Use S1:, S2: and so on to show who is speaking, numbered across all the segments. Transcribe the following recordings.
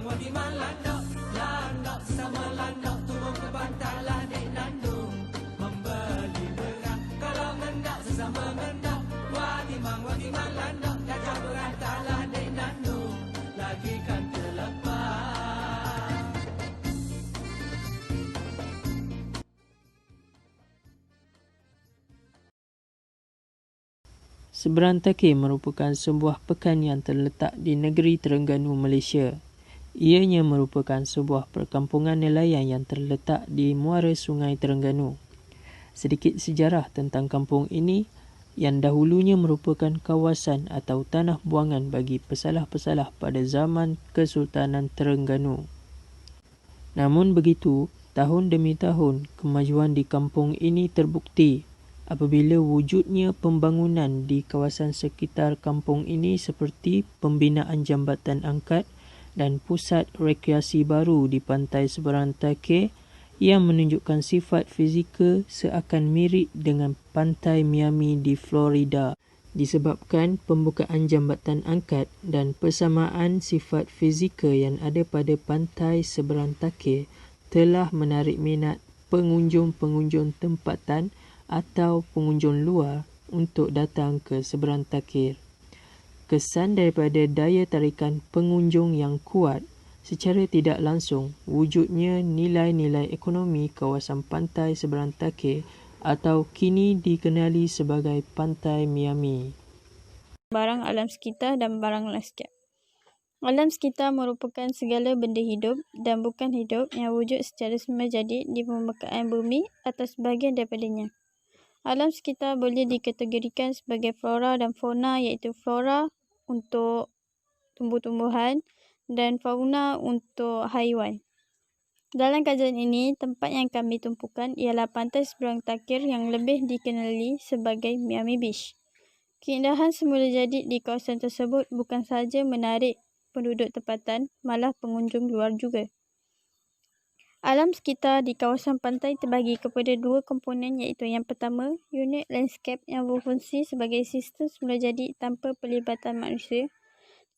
S1: wadi malandok, landok sama landok turun ke pantai lah dek nandung. Membeli berat kalau ngendak sesama ngendak. Wadi malandok gajah berantai lah dek nandung. Lagi kan terlepas.
S2: Seberantake merupakan sebuah pekan yang terletak di negeri Terengganu, Malaysia. Ianya merupakan sebuah perkampungan nelayan yang terletak di muara Sungai Terengganu. Sedikit sejarah tentang kampung ini yang dahulunya merupakan kawasan atau tanah buangan bagi pesalah-pesalah pada zaman Kesultanan Terengganu. Namun begitu, tahun demi tahun kemajuan di kampung ini terbukti apabila wujudnya pembangunan di kawasan sekitar kampung ini seperti pembinaan jambatan angkat dan pusat rekreasi baru di pantai Seberantake yang menunjukkan sifat fizikal seakan mirip dengan pantai Miami di Florida disebabkan pembukaan jambatan angkat dan persamaan sifat fizikal yang ada pada pantai Seberantake telah menarik minat pengunjung-pengunjung tempatan atau pengunjung luar untuk datang ke Seberantake. Kesan daripada daya tarikan pengunjung yang kuat secara tidak langsung wujudnya nilai-nilai ekonomi kawasan pantai Seberantake atau kini dikenali sebagai Pantai Miami.
S3: Barang alam sekitar dan barang lanskap. Alam sekitar merupakan segala benda hidup dan bukan hidup yang wujud secara semula jadi di permukaan bumi atau sebahagian daripadanya. Alam sekitar boleh dikategorikan sebagai flora dan fauna, iaitu flora untuk tumbuh-tumbuhan dan fauna untuk haiwan. Dalam kajian ini, tempat yang kami tumpukan ialah pantai Seberantake yang lebih dikenali sebagai Miami Beach. Keindahan semula jadi di kawasan tersebut bukan sahaja menarik penduduk tempatan, malah pengunjung luar juga. Alam sekitar di kawasan pantai terbagi kepada dua komponen, iaitu yang pertama, unit landscape yang berfungsi sebagai sistem semula jadi tanpa pelibatan manusia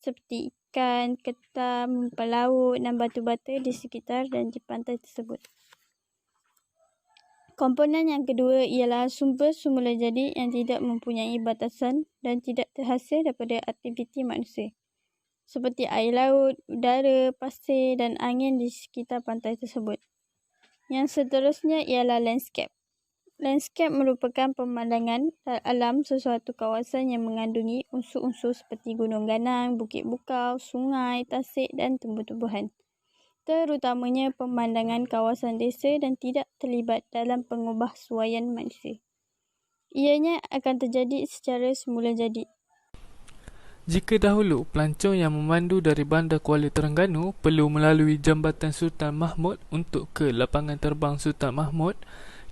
S3: seperti ikan, ketam, pelaut dan batu-bata di sekitar dan di pantai tersebut. Komponen yang kedua ialah sumber semula jadi yang tidak mempunyai batasan dan tidak terhasil daripada aktiviti manusia, seperti air laut, udara, pasir dan angin di sekitar pantai tersebut. Yang seterusnya ialah landscape. Landscape merupakan pemandangan alam sesuatu kawasan yang mengandungi unsur-unsur seperti gunung ganang, bukit bukau, sungai, tasik dan tumbuh-tumbuhan. Terutamanya pemandangan kawasan desa dan tidak terlibat dalam pengubahsuaian manusia. Ianya akan terjadi secara semula jadi.
S4: Jika dahulu pelancong yang memandu dari Bandar Kuala Terengganu perlu melalui Jambatan Sultan Mahmud untuk ke lapangan terbang Sultan Mahmud,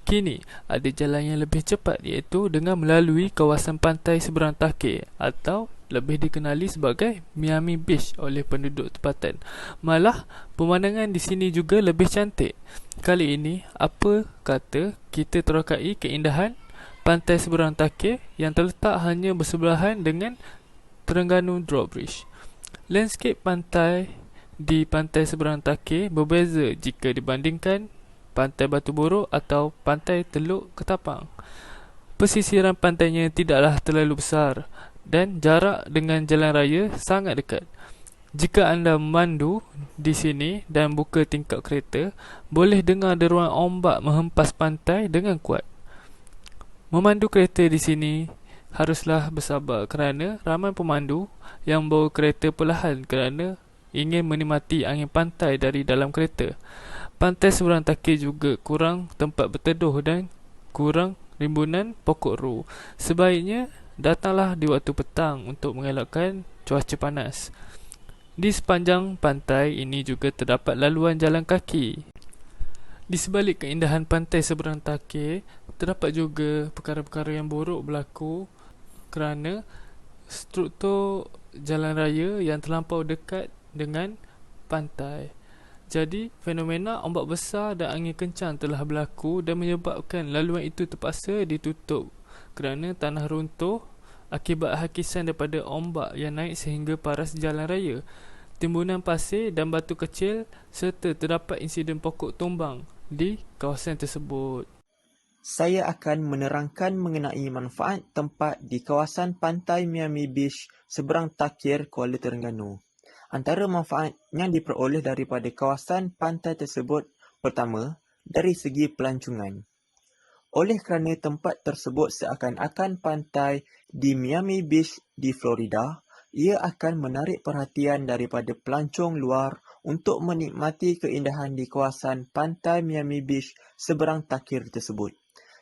S4: kini ada jalan yang lebih cepat, iaitu dengan melalui kawasan pantai Seberantake atau lebih dikenali sebagai Miami Beach oleh penduduk tempatan. Malah pemandangan di sini juga lebih cantik. Kali ini, apa kata kita terokai keindahan pantai Seberantake yang terletak hanya bersebelahan dengan Terengganu Drawbridge. Landscape pantai di pantai Seberantake berbeza jika dibandingkan pantai Batu Borok atau pantai Teluk Ketapang. Pesisiran pantainya tidaklah terlalu besar dan jarak dengan jalan raya sangat dekat. Jika anda memandu di sini dan buka tingkap kereta, boleh dengar deruan ombak menghempas pantai dengan kuat. Memandu kereta di sini haruslah bersabar kerana ramai pemandu yang bawa kereta perlahan kerana ingin menikmati angin pantai dari dalam kereta. Pantai Seberantake juga kurang tempat berteduh dan kurang rimbunan pokok ru. Sebaiknya datanglah di waktu petang untuk mengelakkan cuaca panas. Di sepanjang pantai ini juga terdapat laluan jalan kaki. Di sebalik keindahan pantai Seberantake, terdapat juga perkara-perkara yang buruk berlaku kerana struktur jalan raya yang terlampau dekat dengan pantai. Jadi, fenomena ombak besar dan angin kencang telah berlaku dan menyebabkan laluan itu terpaksa ditutup kerana tanah runtuh akibat hakisan daripada ombak yang naik sehingga paras jalan raya. timbunan pasir dan batu kecil serta terdapat insiden pokok tumbang di kawasan tersebut.
S5: Saya akan menerangkan mengenai manfaat tempat di kawasan pantai Miami Beach seberang Takir, Kuala Terengganu. Antara manfaat yang diperoleh daripada kawasan pantai tersebut, pertama, dari segi pelancongan. Oleh kerana tempat tersebut seakan-akan pantai di Miami Beach di Florida, ia akan menarik perhatian daripada pelancong luar untuk menikmati keindahan di kawasan pantai Miami Beach seberang Takir tersebut.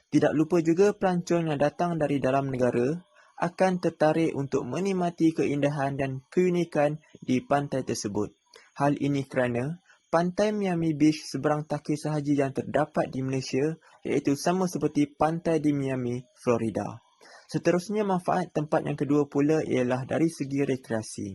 S5: Tidak lupa juga pelancong yang datang dari dalam negara akan tertarik untuk menikmati keindahan dan keunikan di pantai tersebut. Hal ini kerana pantai Miami Beach seberang Takir sahaja yang terdapat di Malaysia, iaitu sama seperti pantai di Miami, Florida. Seterusnya, manfaat tempat yang kedua pula ialah dari segi rekreasi.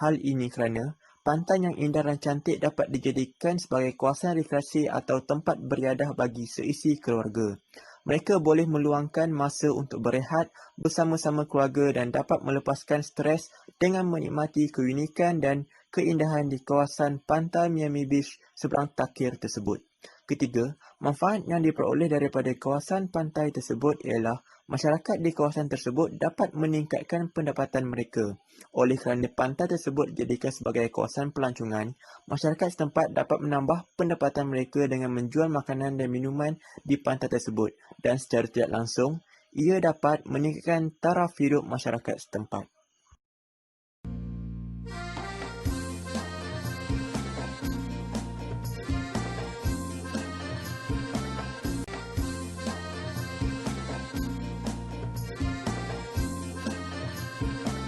S5: Hal ini kerana pantai yang indah dan cantik dapat dijadikan sebagai kawasan rekreasi atau tempat beriadah bagi seisi keluarga. Mereka boleh meluangkan masa untuk berehat bersama-sama keluarga dan dapat melepaskan stres dengan menikmati keunikan dan keindahan di kawasan pantai Miami Beach seberang Takir tersebut. Ketiga, manfaat yang diperoleh daripada kawasan pantai tersebut ialah masyarakat di kawasan tersebut dapat meningkatkan pendapatan mereka. Oleh kerana pantai tersebut dijadikan sebagai kawasan pelancongan, masyarakat setempat dapat menambah pendapatan mereka dengan menjual makanan dan minuman di pantai tersebut dan secara tidak langsung, ia dapat meningkatkan taraf hidup masyarakat setempat.